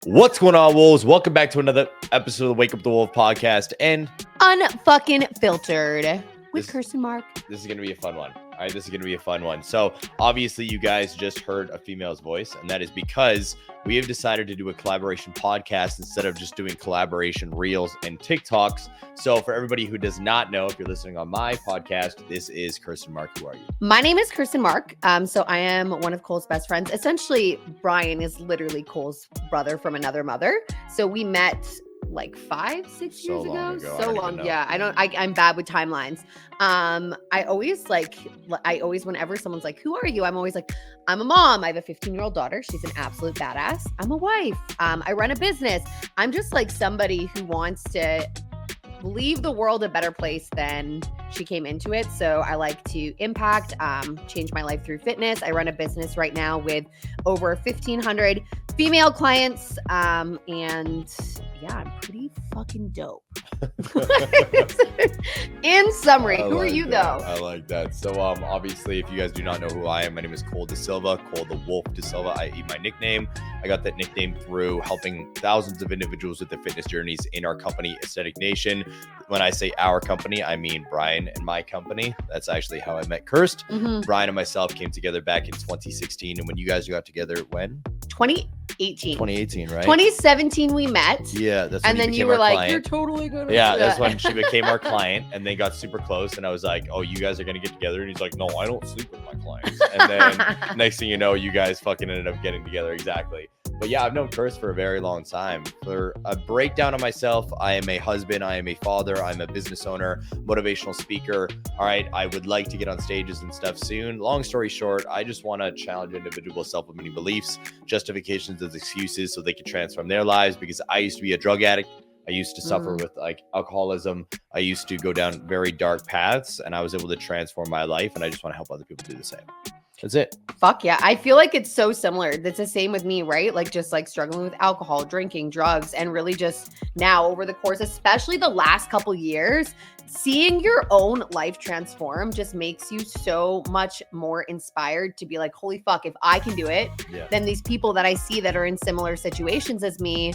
What's going on, Wolves? Welcome back to another episode of the Wake Up the Wolf podcast. And Unfucking filtered with This- Kirsten Mark. this is going to be a fun one. All right, this is going to be a fun one. So obviously you guys just heard a female's voice, and that is because we have decided to do a collaboration podcast instead of just doing collaboration reels and TikToks. So for everybody who does not know, if you're listening on my podcast, this is Kirsten Mark. Who are you? My name is Kirsten Mark. So I am one of Cole's best friends. Essentially, Brian is literally Cole's brother from another mother. So we met like 5-6 years ago. So long. Yeah. I'm bad with timelines. I always whenever someone's like, who are you? I'm always like, I'm a mom. I have a 15-year-old daughter. She's an absolute badass. I'm a wife. I run a business. I'm just like somebody who wants to leave the world a better place than she came into it. So I like to impact, change my life through fitness. I run a business right now with over 1,500 female clients. And yeah, I'm pretty fucking dope. In summary, who are you though? I like that. So obviously, if you guys do not know who I am, my name is Cole De Silva, Cole the Wolf De Silva, i.e. my nickname. I got that nickname through helping thousands of individuals with their fitness journeys in our company, Aesthetic Nation. When I say our company, I mean Brian and my company. That's actually how I met Kirst. Mm-hmm. Brian and myself came together back in 2016. And when you guys got together, when? 2018. 2018, right? 2017 we met. Yeah. That's when And then you became were our like, client. you're totally good. Yeah, that's when she became our client, and they got super close. And I was like, "Oh, you guys are gonna get together?" And he's like, "No, I don't sleep with my clients." And then next thing you know, you guys fucking ended up getting together. Exactly. But yeah, I've known Kirst for a very long time. For a breakdown of myself, I am a husband, I am a father, I'm a business owner, motivational speaker. All right, I would like to get on stages and stuff soon. Long story short, I just want to challenge individuals' self-limiting beliefs, justifications as excuses so they can transform their lives, because I used to be a drug addict. I used to suffer with like alcoholism. I used to go down very dark paths, and I was able to transform my life, and I just want to help other people do the same. That's it. Fuck yeah. I feel like it's so similar. That's the same with me, right? Like just like struggling with alcohol, drinking, drugs, and really just now over the course, especially the last couple years, seeing your own life transform just makes you so much more inspired to be like, holy fuck, if I can do it, then these people that I see that are in similar situations as me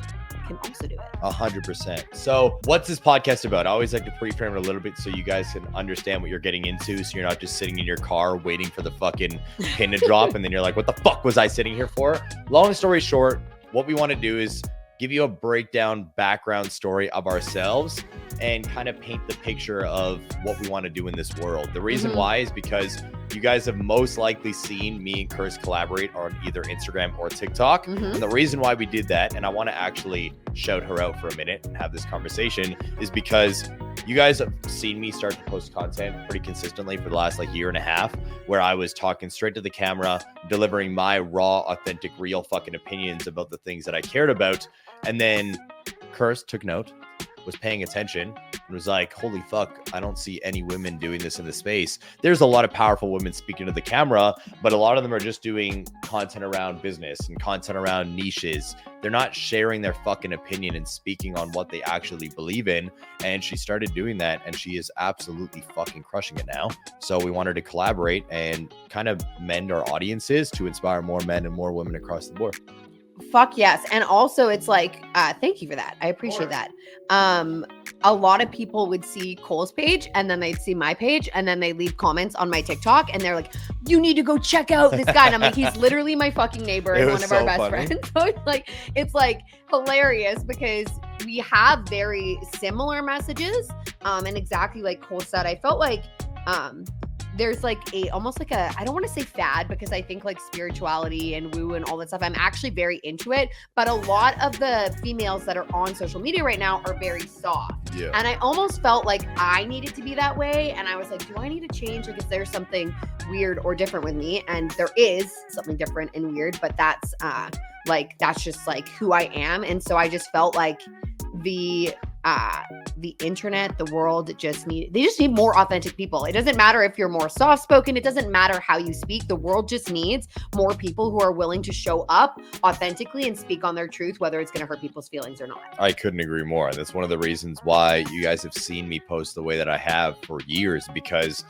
can also do it. 100%. So what's this podcast about? I always like to pre-frame it a little bit so you guys can understand what you're getting into, so you're not just sitting in your car waiting for the fucking pin to drop and then you're like, what the fuck was I sitting here for? Long story short, what we want to do is give you a breakdown background story of ourselves and kind of paint the picture of what we want to do in this world. The reason why is because you guys have most likely seen me and Kirst collaborate on either Instagram or TikTok. And the reason why we did that, and I want to actually shout her out for a minute and have this conversation, is because you guys have seen me start to post content pretty consistently for the last like year and a half, where I was talking straight to the camera, delivering my raw, authentic, real fucking opinions about the things that I cared about. And then Kirst took note, was paying attention, and was like, holy fuck, I don't see any women doing this in the space. There's a lot of powerful women speaking to the camera, but a lot of them are just doing content around business and content around niches. They're not sharing their fucking opinion and speaking on what they actually believe in. And she started doing that, and she is absolutely fucking crushing it now. So we wanted to collaborate and kind of mend our audiences to inspire more men and more women across the board. Fuck yes. And also it's like, thank you for that. I appreciate that. A lot of people would see Cole's page and then they'd see my page and then they leave comments on my TikTok and they're like, you need to go check out this guy. And I'm like, he's literally my fucking neighbor and one of our best friends. So it's like hilarious because we have very similar messages. And exactly like Cole said, I felt like, there's like almost like I don't want to say fad, because I think like spirituality and woo and all that stuff, I'm actually very into it. But a lot of the females that are on social media right now are very soft. Yeah. And I almost felt like I needed to be that way. And I was like, do I need to change? Like, is there something weird or different with me? And there is something different and weird, but that's just like who I am. And so I just felt like the internet, the world they just need more authentic people. It doesn't matter if you're more soft spoken. It doesn't matter how you speak. The world just needs more people who are willing to show up authentically and speak on their truth, whether it's going to hurt people's feelings or not. I couldn't agree more. That's one of the reasons why you guys have seen me post the way that I have for years, because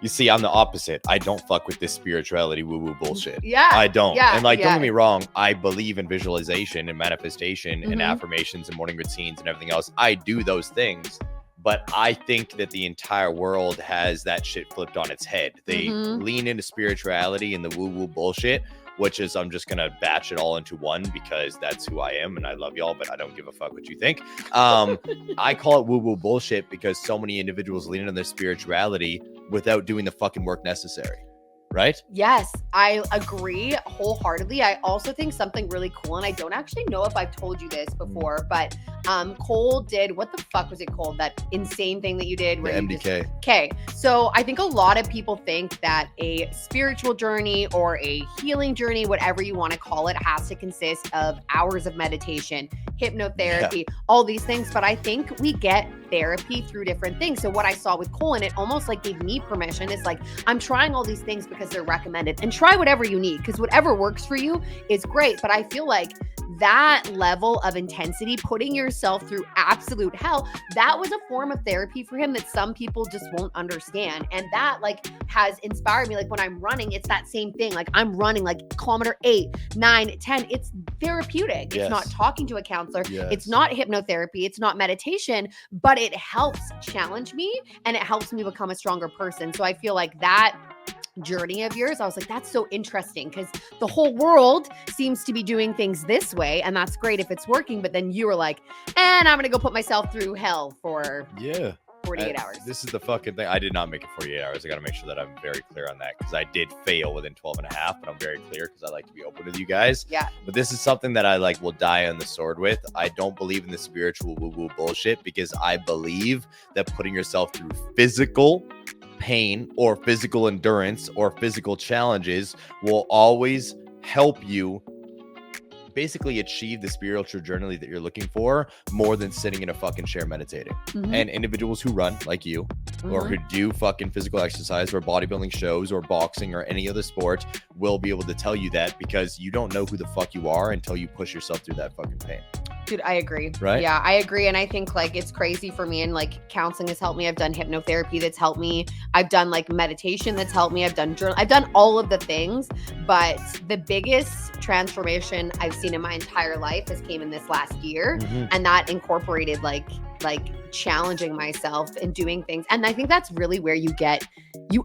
You see, I'm the opposite. I don't fuck with this spirituality woo-woo bullshit. Yeah. I don't. Yeah, And like, yeah. don't get me wrong, I believe in visualization and manifestation and Mhm. affirmations and morning routines and everything else. I do those things. But I think that the entire world has that shit flipped on its head. They Mhm. lean into spirituality and the woo-woo bullshit, which is, I'm just going to batch it all into one because that's who I am and I love y'all, but I don't give a fuck what you think. I call it woo-woo bullshit because so many individuals lean on their spirituality without doing the fucking work necessary, right? Yes, I agree wholeheartedly. I also think something really cool, and I don't actually know if I've told you this before, but Cole did, what the fuck was it called? That insane thing that you did The where you MDK. Okay, so I think a lot of people think that a spiritual journey or a healing journey, whatever you want to call it, has to consist of hours of meditation, hypnotherapy, all these things. But I think we get therapy through different things. So what I saw with Cole, and it almost like gave me permission, is like, I'm trying all these things because they're recommended, and try whatever you need because whatever works for you is great. But I feel like that level of intensity, putting yourself through absolute hell, that was a form of therapy for him that some people just won't understand. And that like has inspired me. Like when I'm running, it's that same thing. Like I'm running like kilometer 8, 9, 10. It's therapeutic. Yes. It's not talking to a counselor. Yes. It's not hypnotherapy. It's not meditation, but it helps challenge me and it helps me become a stronger person. So I feel like that journey of yours, I was like, that's so interesting because the whole world seems to be doing things this way, and that's great if it's working. But then you were like, and I'm gonna go put myself through hell for 48 hours. This is the fucking thing. I did not make it 48 hours. I got to make sure that I'm very clear on that because I did fail within 12 and a half, but I'm very clear because I like to be open with you guys. Yeah. But this is something that I like will die on the sword with. I don't believe in the spiritual woo-woo bullshit because I believe that putting yourself through physical pain or physical endurance or physical challenges will always help you basically achieve the spiritual journey that you're looking for more than sitting in a fucking chair meditating. Mhm. And individuals who run like you or Mhm. who do fucking physical exercise or bodybuilding shows or boxing or any other sport will be able to tell you that because you don't know who the fuck you are until you push yourself through that fucking pain. Dude, I agree. Right? Yeah, I agree. And I think like it's crazy for me, and like counseling has helped me. I've done hypnotherapy that's helped me. I've done like meditation that's helped me. I've done journal. I've done all of the things, but the biggest transformation I've seen in my entire life has came in this last year. Mhm. And that incorporated like challenging myself and doing things. And I think that's really where you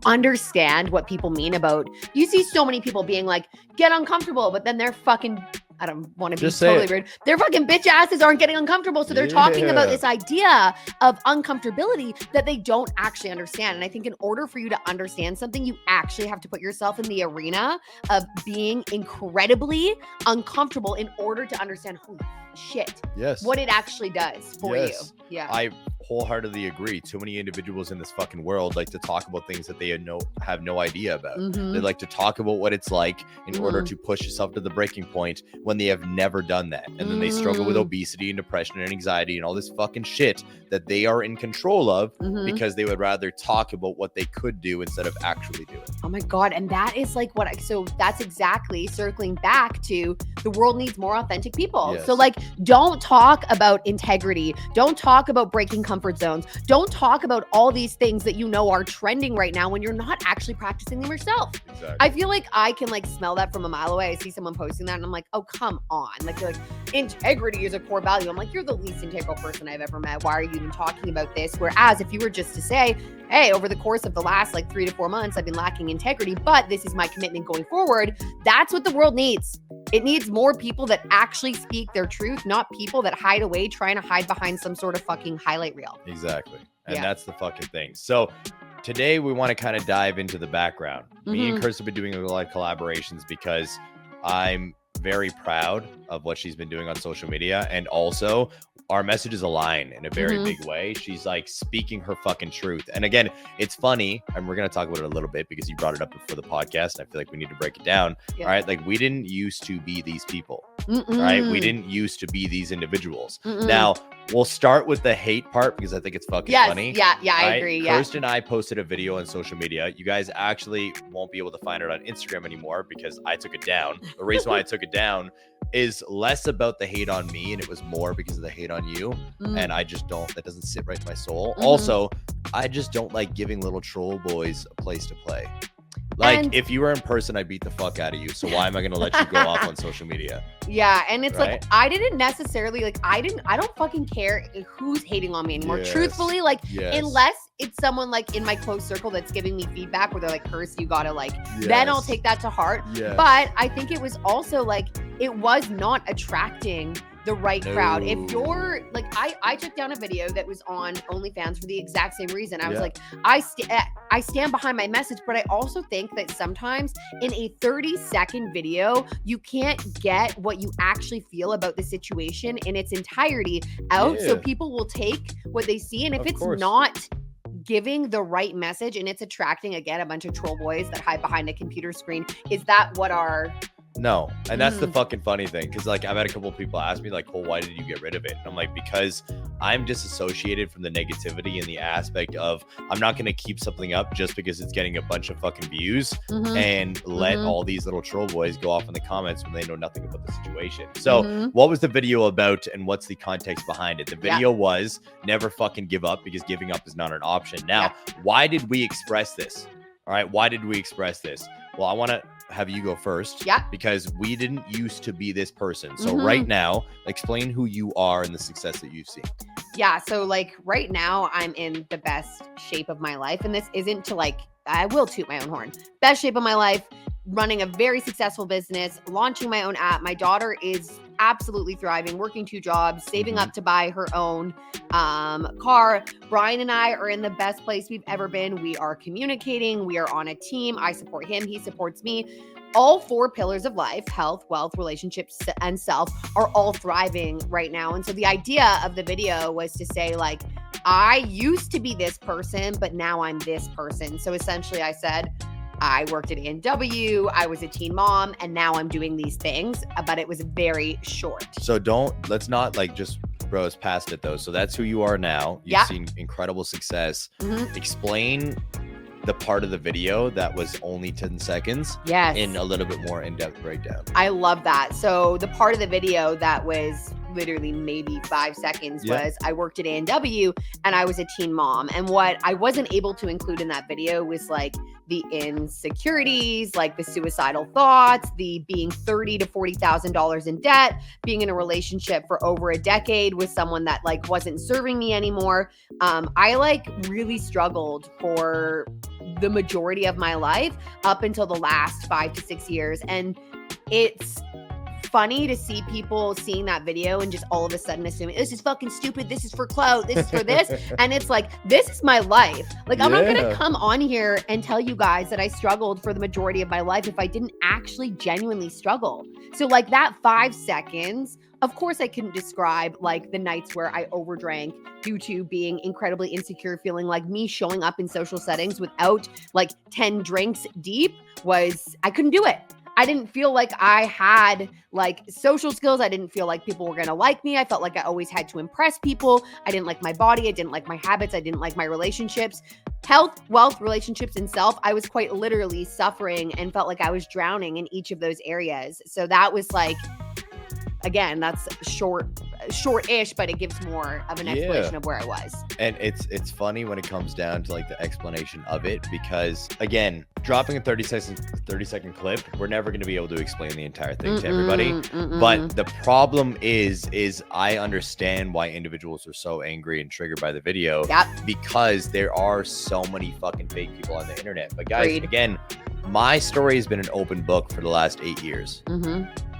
understand what people mean about, you see so many people being like, get uncomfortable, but then they're fucking, I don't want to be Just say totally it. rude. Their fucking bitch asses aren't getting uncomfortable. So they're talking about Yeah. this idea of uncomfortability that they don't actually understand. And I think in order for you to understand something, you actually have to put yourself in the arena of being incredibly uncomfortable in order to understand, holy shit, Yes. what it actually does for Yes. you. Yeah. I wholeheartedly agree. Too many individuals in this fucking world like to talk about things that they have no idea about. Mhm. They like to talk about what it's like in order Mhm. to push yourself to the breaking point when they have never done that. And then they struggle with Mm. obesity and depression and anxiety and all this fucking shit that they are in control of Mhm. because they would rather talk about what they could do instead of actually do it. Oh my God. And that is like so that's exactly circling back to the world needs more authentic people. Yes. So like, don't talk about integrity. Don't talk about breaking comfort zones. Don't talk about all these things that you know are trending right now when you're not actually practicing them yourself. Exactly. I feel like I can like smell that from a mile away. I see someone posting that and I'm like, oh, come on. Like, you're like, integrity is a core value. I'm like, you're the least integral person I've ever met. Why are you even talking about this? Whereas if you were just to say, hey, over the course of the last like 3 to 4 months, I've been lacking integrity, but this is my commitment going forward. That's what the world needs. It needs more people that actually speak their truth, not people that hide away trying to hide behind some sort of fucking highlight reel. Exactly. And Yeah. that's the fucking thing. So today we want to kind of dive into the background. Me and Mhm. Chris have been doing a lot of collaborations because I'm very proud of what she's been doing on social media. And also our messages align in a very Mhm. big way. She's like speaking her fucking truth. And again, it's funny. And we're going to talk about it a little bit because you brought it up before the podcast. And I feel like we need to break it down. Yeah. All right. Like we didn't used to be these people. Mm-mm. Right. We didn't used to be these individuals. Mm-mm. Now we'll start with the hate part because I think it's fucking Yes. funny. Yeah. I Right? agree. Yeah. Kirsten and I posted a video on social media. You guys actually won't be able to find it on Instagram anymore because I took it down. The reason why I took it down, is less about the hate on me, and it was more because of the hate on you. And I just don't, that doesn't sit right in my soul. Also, I just don't like giving little troll boys a place to play. Like, And- if you were in person, I'd beat the fuck out of you. So why am I going to let you go off on social media? Yeah, and it's Right? like I didn't necessarily like I don't fucking care who's hating on me anymore. Yes. Truthfully, like Yes. unless it's someone like in my close circle that's giving me feedback where they're like, "Curse, you gotta like," then I'll Yes. take that to heart. Yes. But I think it was also like it was not attracting the right crowd. If No. you're like, I took down a video that was on OnlyFans for the exact same reason. I was Yeah. like, I stand behind my message, but I also think that sometimes in a 30-second video, you can't get what you actually feel about the situation in its entirety out. So Yeah. people will take what they see. And if Of it's course. not giving the right message and it's attracting again a bunch of troll boys that hide behind a computer screen, is that what our No, and that's the Mm. fucking funny thing, because like I've had a couple of people ask me like, "Well, why did you get rid of it?" And I'm like, because I'm disassociated from the negativity and the aspect of I'm not going to keep something up just because it's getting a bunch of fucking views and let Mhm. all these little troll boys go off in the comments when they know nothing about the situation. So Mhm. what was the video about, and what's the context behind it? The Yeah. video was never fucking give up, because giving up is not an option. Now, why did we express this? All right, why did we express this? Well, I want to have you go first. Yeah. Because we didn't used to be this person. So Mhm. right now, explain who you are and the success that you've seen. Yeah, so like right now I'm in the best shape of my life, and this isn't to like, I will toot my own horn. Best shape of my life, running a very successful business, launching my own app. My daughter is absolutely thriving, working 2 jobs, saving up to buy her own car. Brian and I are in the best place we've ever been. We are communicating, we are on a team. I support him, he supports me. All 4 pillars of life, health, wealth, relationships, and self, are all thriving right now. And so the idea of the video was to say, like, I used to be this person, but now I'm this person. So essentially I said, I worked at A&W, I was a teen mom, and now I'm doing these things, but it was very short. So let's not like just bros past it though. So that's who you are now. You've Yeah. seen incredible success. Mhm. Explain the part of the video that was only 10 seconds Yes. in a little bit more in-depth breakdown. I love that. So the part of the video that was literally maybe 5 seconds Yeah. was I worked at A&W and I was a teen mom. And what I wasn't able to include in that video was like the insecurities, like the suicidal thoughts, the being $30,000 to $40,000 in debt, being in a relationship for over a decade with someone that like wasn't serving me anymore. I like really struggled for the majority of my life up until the last 5 to 6 years. And it's funny to see people seeing that video and just all of a sudden assuming this is fucking stupid, this is for clout, this is for this. And it's like, this is my life. Like, I'm not gonna Yeah. come on here and tell you guys that I struggled for the majority of my life if I didn't actually genuinely struggle. So like that 5 seconds, of course I couldn't describe like the nights where I overdrank due to being incredibly insecure, feeling like me showing up in social settings without like 10 drinks deep was, I couldn't do it. I didn't feel like I had like social skills. I didn't feel like people were going to like me. I felt like I always had to impress people. I didn't like my body. I didn't like my habits. I didn't like my relationships, health, wealth, relationships, and self. I was quite literally suffering and felt like I was drowning in each of those areas. So that was like, again, that's short-ish, but it gives more of an explanation of where I was. And it's funny when it comes down to like the explanation of it, because again, dropping a 30-second clip, we're never going to be able to explain the entire thing to everybody. But the problem is I understand why individuals are so angry and triggered by the video, because there are so many fucking fake people on the internet. But guys, again, my story has been an open book for the last 8 years.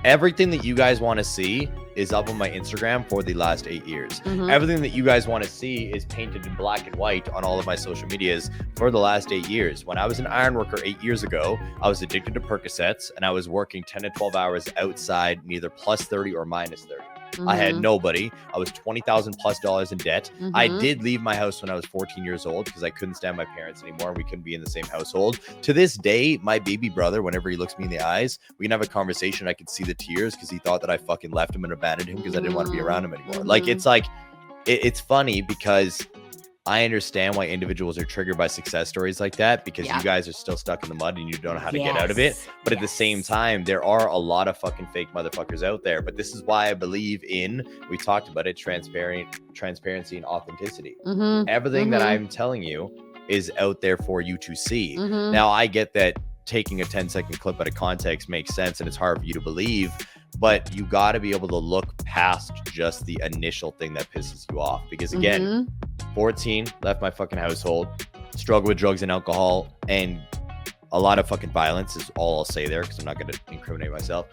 Everything that you guys want to see is up on my Instagram for the last 8 years. Everything that you guys want to see is painted in black and white on all of my social medias for the last 8 years. When I was an iron worker 8 years ago, I was addicted to Percocets and I was working 10 to 12 hours outside, neither plus 30 or minus 30. I had nobody. I was $20,000+ in debt. I did leave my house when I was 14 years old because I couldn't stand my parents anymore and we couldn't be in the same household. To this day, my baby brother, whenever he looks me in the eyes, we can have a conversation. I can see the tears because he thought that I fucking left him and abandoned him because I didn't want to be around him anymore. Like, it's funny because I understand why individuals are triggered by success stories like that, because you guys are still stuck in the mud and you don't know how to get out of it. But at the same time, there are a lot of fucking fake motherfuckers out there. But this is why I believe in, we talked about it, transparency and authenticity. Everything that I'm telling you is out there for you to see. Now, I get that taking a 10-second clip out of context makes sense and it's hard for you to believe, but you got to be able to look past just the initial thing that pisses you off. Because again, 14, left my fucking household, struggle with drugs and alcohol, and a lot of fucking violence is all I'll say there, because I'm not going to incriminate myself.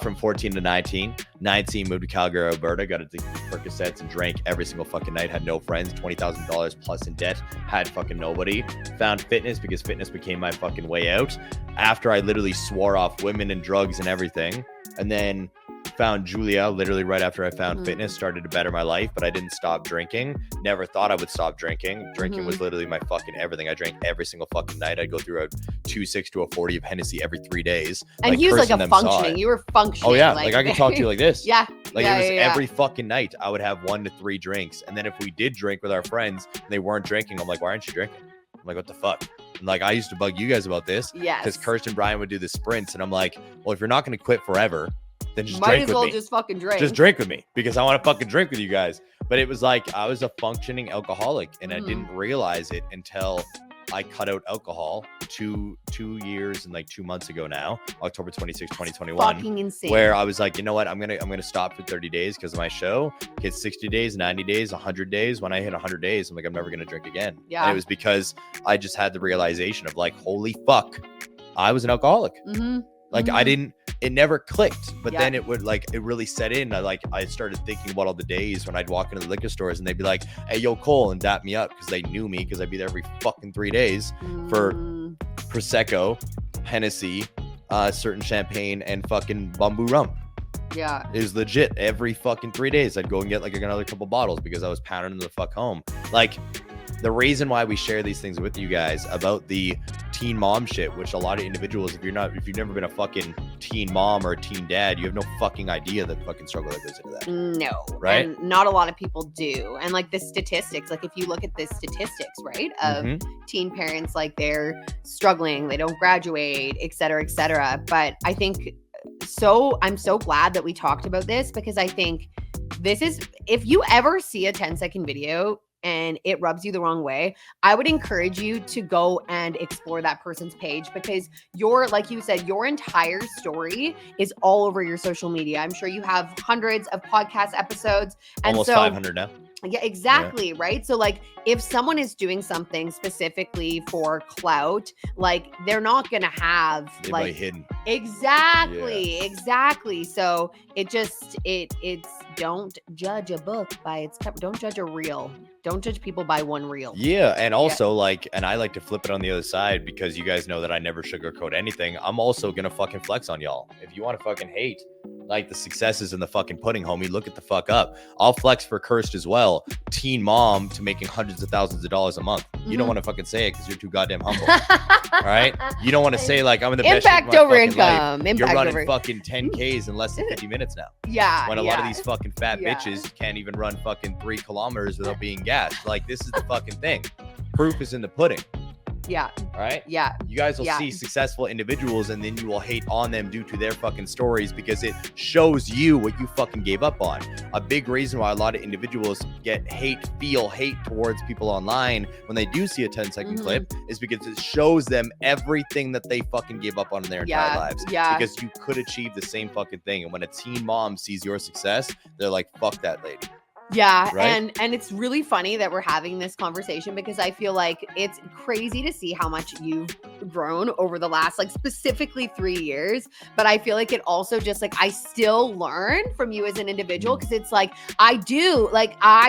From 14 to 19, moved to Calgary, Alberta, got addicted to Percocets and drank every single fucking night, had no friends, $20,000 plus in debt, had fucking nobody. Found fitness because fitness became my fucking way out. After I literally swore off women and drugs and everything, and then found Julia literally right after I found fitness, started to better my life, but I didn't stop drinking. Never thought I would stop drinking. Drinking was literally my fucking everything. I drank every single fucking night. I'd go through a 2.6 to a 40 of Hennessy every 3 days. And he was like a functioning. You were functioning. Oh yeah, like I could talk to you like this. It was every fucking night I would have 1 to 3 drinks, and then if we did drink with our friends and they weren't drinking, I'm like, why aren't you drinking? I'm like, what the fuck? And like, I used to bug you guys about this because Kirsten and Brian would do the sprints, and I'm like, well, if you're not going to quit forever, then just drink with me. Just fucking drink. Just drink with me, because I want to fucking drink with you guys. But it was like I was a functioning alcoholic, and I didn't realize it until I cut out alcohol 2 years and like 2 months ago now, October 26, 2021. Fucking insane. Where I was like, you know what? I'm gonna stop for 30 days because of my show. Hit 60 days, 90 days, 100 days. When I hit 100 days, I'm like, I'm never gonna drink again. Yeah. And it was because I just had the realization of like, holy fuck, I was an alcoholic. Like it never clicked, but then it would like, it really set in. I started thinking about all the days when I'd walk into the liquor stores and they'd be like, hey, yo, Cole, and dap me up, because they knew me, because I'd be there every fucking 3 days for Prosecco, Hennessy, certain champagne, and fucking bamboo rum. Yeah. It was legit. Every fucking 3 days, I'd go and get like another couple bottles because I was pounding them the fuck home. Like, the reason why we share these things with you guys about the teen mom shit, which a lot of individuals, if you've never been a fucking teen mom or a teen dad, you have no fucking idea the fucking struggle that goes into that. No. Right? And not a lot of people do. And like the statistics, like if you look at the statistics, right, of teen parents, like they're struggling, they don't graduate, et cetera, et cetera. But I think I'm so glad that we talked about this, because I think this is, if you ever see a 10-second video and it rubs you the wrong way, I would encourage you to go and explore that person's page, because like you said, your entire story is all over your social media. I'm sure you have hundreds of podcast episodes. And almost 500 now. Yeah, exactly. Right. So like if someone is doing something specifically for clout, like they're not going to have like hidden. Exactly. So it's don't judge a book by its cover. Don't judge a reel. Don't judge people by one reel. Yeah. And also and I like to flip it on the other side, because you guys know that I never sugarcoat anything. I'm also going to fucking flex on y'all. If you want to fucking hate like the successes in the fucking pudding, homie, look at the fuck up. I'll flex for Kirst as well. Teen mom to making hundreds of thousands of dollars a month. You don't want to fucking say it because you're too goddamn humble. All right? You don't want to say like I'm in the best impact over income. You're running fucking 10Ks in less than 50 minutes now. Yeah. When a lot of these fucking fat bitches can't even run fucking 3 kilometers without being gassed. Like, this is the fucking thing. Proof is in the pudding. Yeah. All right. Yeah. You guys will see successful individuals, and then you will hate on them due to their fucking stories, because it shows you what you fucking gave up on. A big reason why a lot of individuals feel hate towards people online when they do see a 10-second clip is because it shows them everything that they fucking gave up on in their entire lives. Yeah. Because you could achieve the same fucking thing. And when a teen mom sees your success, they're like, fuck that lady. Yeah. Right? And it's really funny that we're having this conversation, because I feel like it's crazy to see how much you've grown over the last, like specifically 3 years. But I feel like it also just like, I still learn from you as an individual, because it's like, I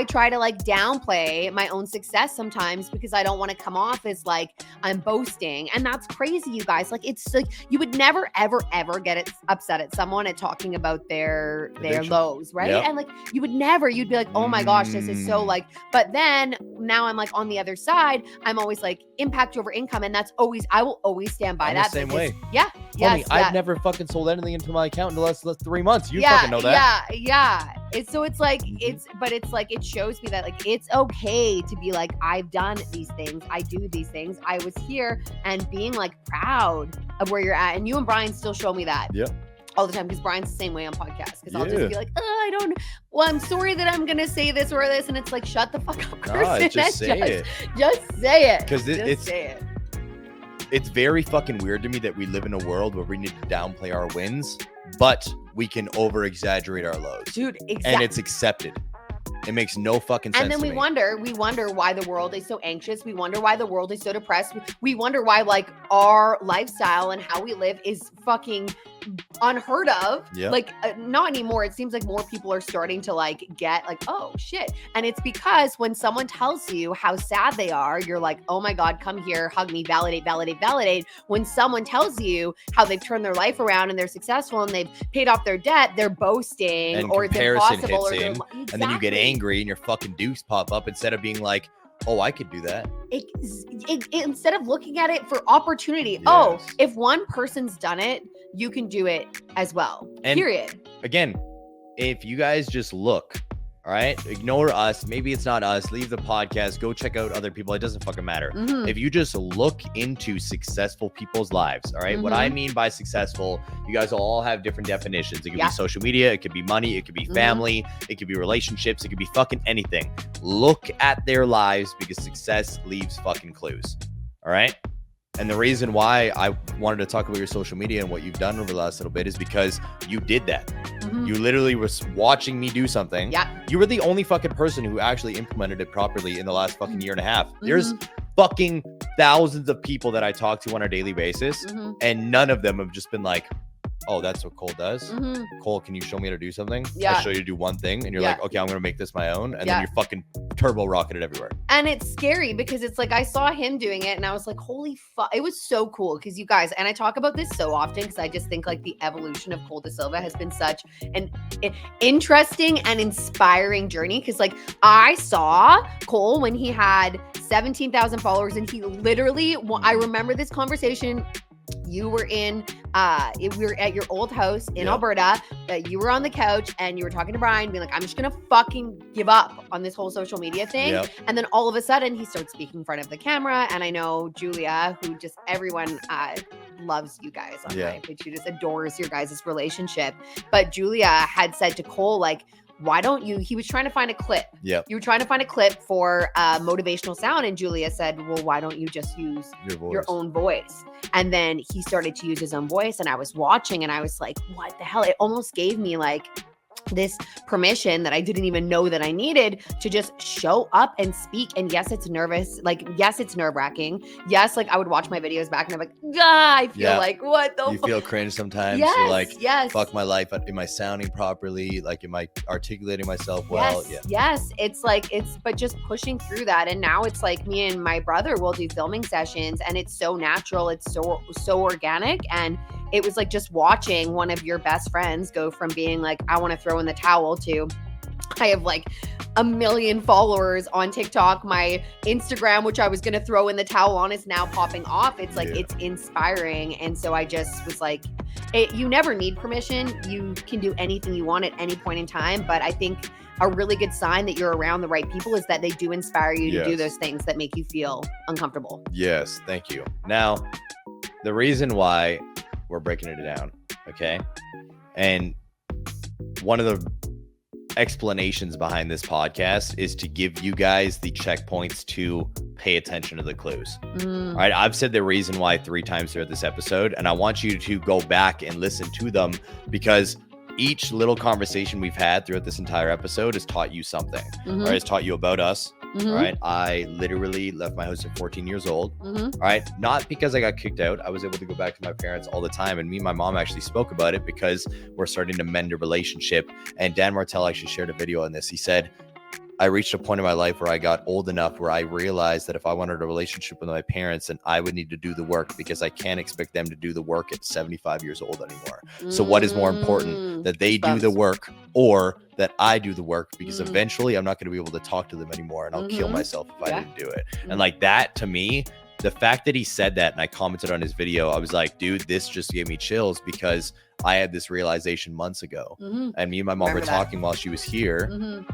try to like downplay my own success sometimes, because I don't want to come off as like I'm boasting. And that's crazy, you guys. Like, it's like, you would never, ever, ever get upset at someone at talking about their lows. Right. Yep. And like, you'd be like, oh my gosh, this is so like, but then now I'm like on the other side, I'm always like impact over income. And I will always stand by that. The same way. Yeah. Homie, I've never fucking sold anything into my account in the last 3 months. You fucking know that. Yeah. It's like it shows me that like it's okay to be like, I've done these things, I do these things, I was here, and being like proud of where you're at. And you and Brian still show me that. Yeah. All the time, because Brian's the same way on podcasts. Because I'll just be like, I don't. Well, I'm sorry that I'm gonna say this or this, and it's like, shut the fuck up, Kirsten. Just say it. Just say it. Because it's very fucking weird to me that we live in a world where we need to downplay our wins, but we can over exaggerate our lows. Dude, exactly. And it's accepted. It makes no fucking sense. And then we wonder why the world is so anxious. We wonder why the world is so depressed. We wonder why like our lifestyle and how we live is fucking unheard of. Yep. Like not anymore. It seems like more people are starting to like get like, oh shit. And it's because when someone tells you how sad they are, you're like, oh my God, come here, hug me, validate. When someone tells you how they've turned their life around and they're successful and they've paid off their debt, they're boasting, and or it's comparison impossible, hits or in, exactly. And then you get angry and your fucking dukes pop up instead of being like, oh, I could do that. Instead of looking at it for opportunity. Yes. Oh, if one person's done it, you can do it as well. And period. Again, if you guys just look, all right, ignore us. Maybe it's not us. Leave the podcast. Go check out other people. It doesn't fucking matter. Mm-hmm. If you just look into successful people's lives, all right, what I mean by successful, you guys will all have different definitions. It could be social media. It could be money. It could be family. It could be relationships. It could be fucking anything. Look at their lives, because success leaves fucking clues. All right. And the reason why I wanted to talk about your social media and what you've done over the last little bit is because you did that. Mm-hmm. You literally was watching me do something. Yeah. You were the only fucking person who actually implemented it properly in the last fucking year and a half. Mm-hmm. There's fucking thousands of people that I talk to on a daily basis, and none of them have just been like, oh, that's what Cole does. Cole, can you show me how to do something? Yeah. I'll show you to do one thing. And you're like, okay, I'm going to make this my own. And then you're fucking turbo rocketed everywhere. And it's scary because it's like, I saw him doing it and I was like, holy fuck. It was so cool. Because you guys, and I talk about this so often because I just think like the evolution of Cole Da Silva has been such an interesting and inspiring journey. Because like I saw Cole when he had 17,000 followers, and he literally, I remember this conversation. You were we were at your old house in Alberta. You were on the couch and you were talking to Brian, being like, I'm just going to fucking give up on this whole social media thing. Yep. And then all of a sudden he starts speaking in front of the camera. And I know Julia, who just everyone loves you guys on my page. She just adores your guys' relationship. But Julia had said to Cole, like, why don't you, he was trying to find a clip. Yep. You were trying to find a clip for motivational sound. And Julia said, well, why don't you just use your own voice? And then he started to use his own voice, and I was watching and I was like, what the hell? It almost gave me like this permission that I didn't even know that I needed to just show up and speak. And yes, it's nervous. Like, yes, it's nerve wracking. Yes. Like I would watch my videos back and I'm like, I feel like, what the fuck? You feel cringe sometimes. Yes, you're like, fuck my life. Am I sounding properly? Like, am I articulating myself well? Yes. It's like, but just pushing through that. And now it's like me and my brother will do filming sessions, and it's so natural. It's so organic. And it was like just watching one of your best friends go from being like, I want to throw in the towel, to I have like 1 million followers on TikTok. My Instagram, which I was going to throw in the towel on, is now popping off. It's like, it's inspiring. And so I just was like, you never need permission. You can do anything you want at any point in time. But I think a really good sign that you're around the right people is that they do inspire you to do those things that make you feel uncomfortable. Yes. Thank you. Now, the reason why we're breaking it down, okay? And one of the explanations behind this podcast is to give you guys the checkpoints to pay attention to the clues. All right. I've said the reason why 3 times throughout this episode, and I want you to go back and listen to them, because each little conversation we've had throughout this entire episode has taught you something. All right. It's taught you about us. All right. I literally left my house at 14 years old. All right. Not because I got kicked out. I was able to go back to my parents all the time. And me and my mom actually spoke about it because we're starting to mend a relationship. And Dan Martell actually shared a video on this. He said, I reached a point in my life where I got old enough where I realized that if I wanted a relationship with my parents, then I would need to do the work, because I can't expect them to do the work at 75 years old anymore. So what is more important, that they do the work or that I do the work? Because eventually I'm not going to be able to talk to them anymore, and I'll kill myself if I didn't do it. And like that, to me, the fact that he said that and I commented on his video, I was like, dude, this just gave me chills, because I had this realization months ago, and me and my mom Remember were that. talking while she was here,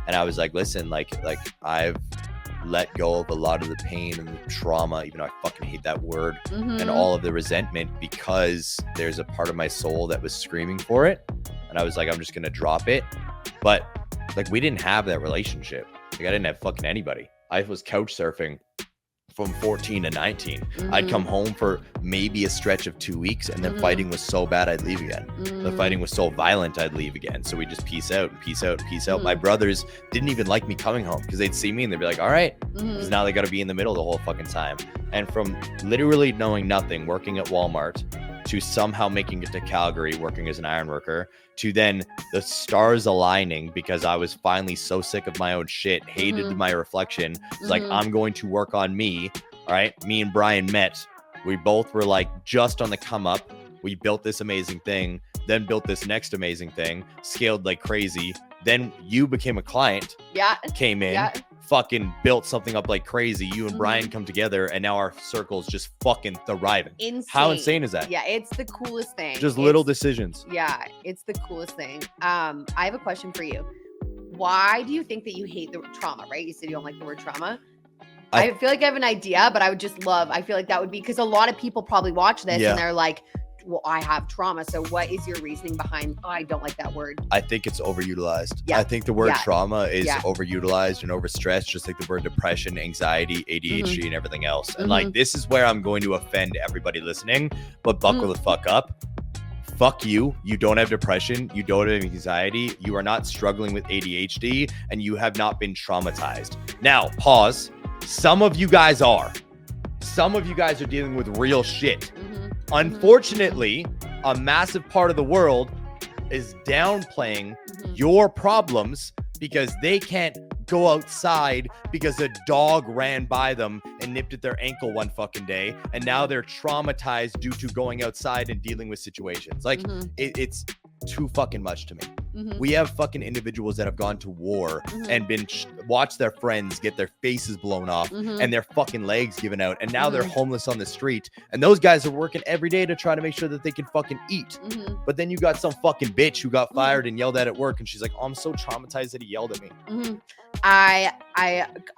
and I was like, listen, like I've let go of a lot of the pain and the trauma, even though I fucking hate that word, and all of the resentment, because there's a part of my soul that was screaming for it. And I was like, I'm just gonna drop it. But like, we didn't have that relationship. Like, I didn't have fucking anybody. I was couch surfing from 14 to 19. I'd come home for maybe a stretch of 2 weeks, and then fighting was so bad I'd leave again. The fighting was so violent I'd leave again. So we just peace out and peace out and peace out. My brothers didn't even like me coming home, because they'd see me and they'd be like, all right, because now they got to be in the middle the whole fucking time. And from literally knowing nothing, working at Walmart, to somehow making it to Calgary, working as an iron worker, to then the stars aligning because I was finally so sick of my own shit, hated my reflection. It's like, I'm going to work on me. All right. Me and Brian met. We both were like just on the come up. We built this amazing thing, then built this next amazing thing, scaled like crazy. Then you became a client. Yeah. Came in. Yeah. Fucking built something up like crazy. You and Brian come together, and now our circle's just fucking thriving. Insane. How insane is that? Yeah, it's the coolest thing. Just little decisions. Yeah, it's the coolest thing. I have a question for you. Why do you think that you hate the trauma, right? You said you don't like the word trauma. I feel like I have an idea, but I feel like that would be, because a lot of people probably watch this and they're like, well, I have trauma. So what is your reasoning behind, I don't like that word? I think it's overutilized. Yeah. I think the word trauma is overutilized and overstressed, just like the word depression, anxiety, ADHD, and everything else. And like, this is where I'm going to offend everybody listening, but buckle the fuck up. Fuck you. You don't have depression. You don't have anxiety. You are not struggling with ADHD, and you have not been traumatized. Now, pause. Some of you guys are. Some of you guys are dealing with real shit. Unfortunately, a massive part of the world is downplaying your problems because they can't go outside because a dog ran by them and nipped at their ankle one fucking day, and now they're traumatized due to going outside and dealing with situations. Like, it's too fucking much to me. We have fucking individuals that have gone to war and been watched their friends get their faces blown off and their fucking legs given out, and now they're homeless on the street, and those guys are working every day to try to make sure that they can fucking eat. But then you got some fucking bitch who got fired and yelled at work, and she's like, oh, I'm so traumatized that he yelled at me. I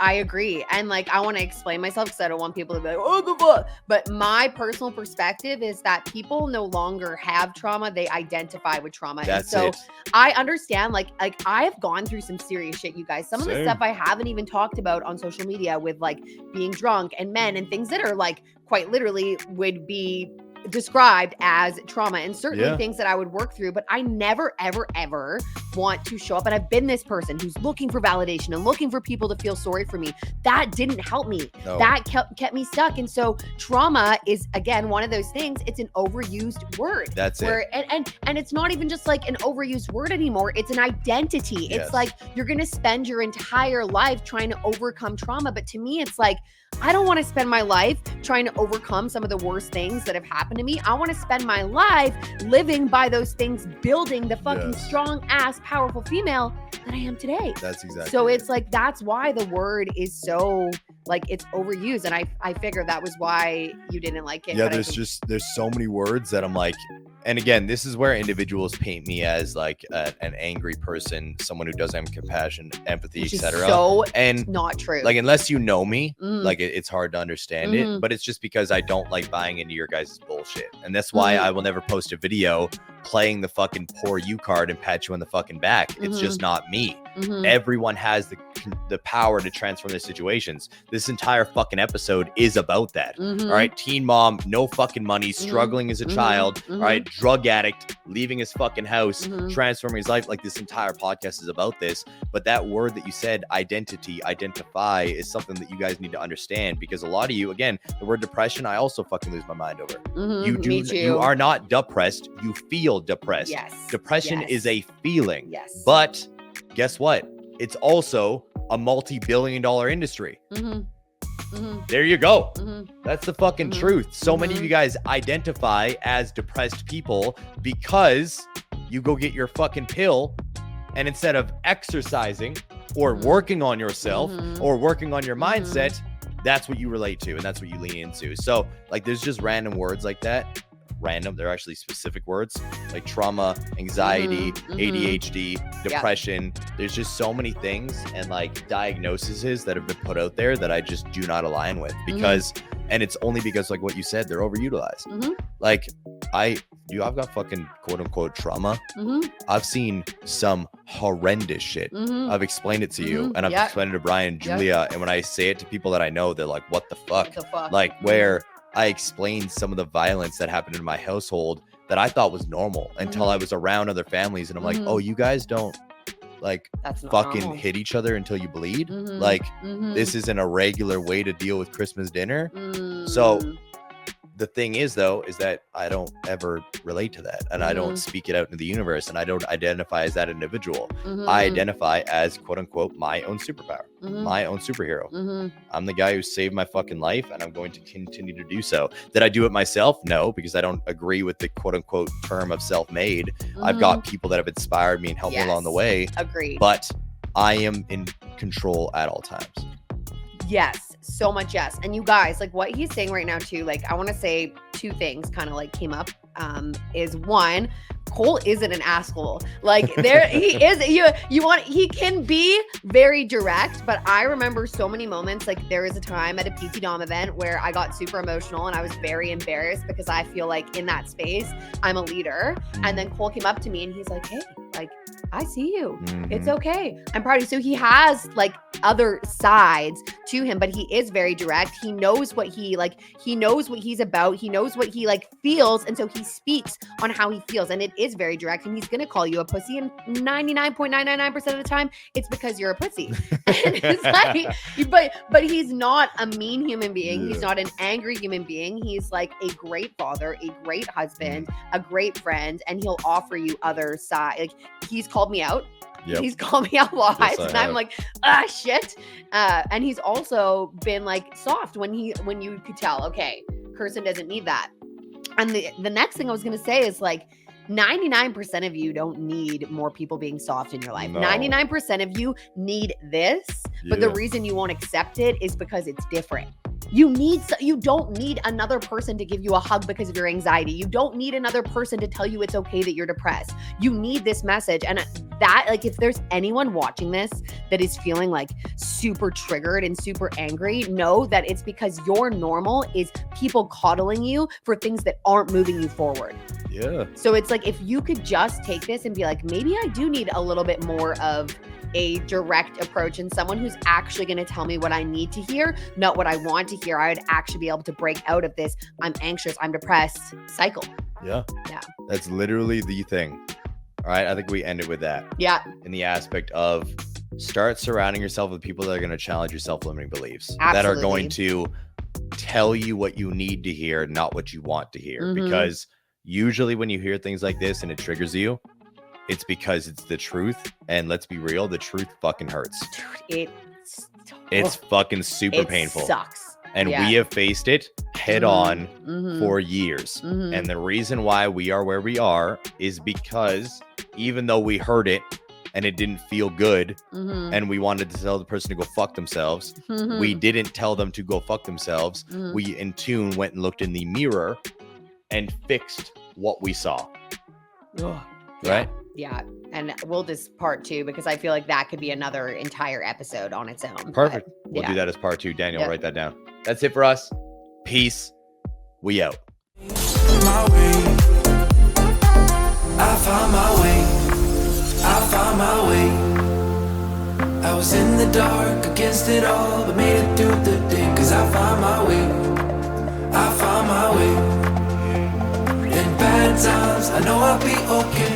agree. And like, I want to explain myself because I don't want people to be like, oh, the fuck. But my personal perspective is that people no longer have trauma. They identify with trauma. That's and so it. I understand, like I have gone through some serious shit, you guys. Some of the stuff I haven't even talked about on social media, with like being drunk and men and things that are like quite literally would be described as trauma, and certainly things that I would work through, but I never, ever, ever want to show up. And I've been this person who's looking for validation and looking for people to feel sorry for me. That didn't help me. No. That kept me stuck. And so trauma is, again, one of those things. It's an overused word. That's it. And it's not even just like an overused word anymore. It's an identity. Yes. It's like you're going to spend your entire life trying to overcome trauma. But to me, it's like, I don't want to spend my life trying to overcome some of the worst things that have happened to me. I want to spend my life living by those things, building the fucking strong ass, powerful female that I am today. That's exactly. So it's like, that's why the word is so like, it's overused. And I figured that was why you didn't like it. Yeah, there's so many words that I'm like, and again, this is where individuals paint me as like an angry person, someone who doesn't have compassion, empathy, etc. So and not true. Like, unless you know me, like it's hard to understand it. But it's just because I don't like buying into your guys' bullshit, and that's why I will never post a video playing the fucking poor you card and pat you on the fucking back. It's just not me. Everyone has the power to transform their situations. This entire fucking episode is about that. All right, teen mom, no fucking money, struggling as a child. All right, drug addict, leaving his fucking house, transforming his life. Like, this entire podcast is about this. But that word that you said, identity, identify, is something that you guys need to understand, because a lot of you, again, the word depression, I also fucking lose my mind over. You are not depressed, you feel depressed. Yes. Depression is a feeling. Yes. But guess what? It's also a multi-billion-dollar industry. There you go. That's the fucking truth. So many of you guys identify as depressed people because you go get your fucking pill, and instead of exercising or working on yourself or working on your mindset, that's what you relate to and that's what you lean into. So like, there's just random words like that. random. They're actually specific words like trauma, anxiety, ADHD, depression. There's just so many things and like diagnoses that have been put out there that I just do not align with because, and it's only because like what you said, they're overutilized. Like I've got fucking quote unquote trauma. I've seen some horrendous shit. I've explained it to you and I've explained it to Brian, Julia. And when I say it to people that I know, they're like, what the fuck? Like where I explained some of the violence that happened in my household that I thought was normal until I was around other families. And I'm like, oh, you guys don't like fucking hit each other until you bleed. Like this isn't a regular way to deal with Christmas dinner. So the thing is though, is that I don't ever relate to that and I don't speak it out into the universe and I don't identify as that individual. I identify as quote unquote my own superpower, my own superhero. I'm the guy who saved my fucking life and I'm going to continue to do so. Did I do it myself? No, because I don't agree with the quote unquote term of self-made. I've got people that have inspired me and helped me along the way. Agreed. But I am in control at all times. Yes, so much yes. And you guys, like what he's saying right now too, like I want to say two things kind of like came up. Is one, Cole isn't an asshole. Like there he is, he can be very direct, but I remember so many moments, like there was a time at a PT Dom event where I got super emotional and I was very embarrassed because I feel like in that space, I'm a leader. And then Cole came up to me and he's like, hey, like, I see you. It's okay. I'm proud of you. So he has like other sides to him, but he is very direct. He knows what he knows what he's about. He knows what he like feels. And so he speaks on how he feels. And it is very direct. And he's going to call you a pussy. And 99.999% of the time, it's because you're a pussy. And it's like, but he's not a mean human being. He's not an angry human being. He's like a great father, a great husband, a great friend. And he'll offer you other side. Like he's called me out. He's called me out live, and I'm like, shit. And he's also been like soft when you could tell, okay, Kirsten doesn't need that. And the next thing I was gonna say is like 99% of you don't need more people being soft in your life. 99% of you need this, but the reason you won't accept it is because it's different. You don't need another person to give you a hug because of your anxiety. You don't need another person to tell you it's okay that you're depressed. You need this message. And that, like, if there's anyone watching this that is feeling like super triggered and super angry, know that it's because your normal is people coddling you for things that aren't moving you forward. Yeah. So it's like, if you could just take this and be like, maybe I do need a little bit more of a direct approach and someone who's actually going to tell me what I need to hear, not what I want to hear, I would actually be able to break out of this I'm anxious, I'm depressed cycle. Yeah. That's literally the thing. All right. I think we ended with that. Yeah. In the aspect of start surrounding yourself with people that are going to challenge your self-limiting beliefs. Absolutely. That are going to tell you what you need to hear, not what you want to hear. Because usually when you hear things like this and it triggers you, it's because it's the truth. And let's be real, the truth fucking hurts. Dude, it's fucking super painful. Sucks. And we have faced it head on for years. And the reason why we are where we are is because even though we heard it and it didn't feel good and we wanted to tell the person to go fuck themselves, we didn't tell them to go fuck themselves. We in tune went and looked in the mirror and fixed what we saw. Right? Yeah. And we'll just part 2 because I feel like that could be another entire episode on its own. Perfect. We'll do that as part 2. Daniel, write that down. That's it for us. Peace. We out. My way. I found my way. I found my way. I was in the dark against it all, but made it through the day. Cause I found my way. I found my way. In bad times, I know I'll be okay.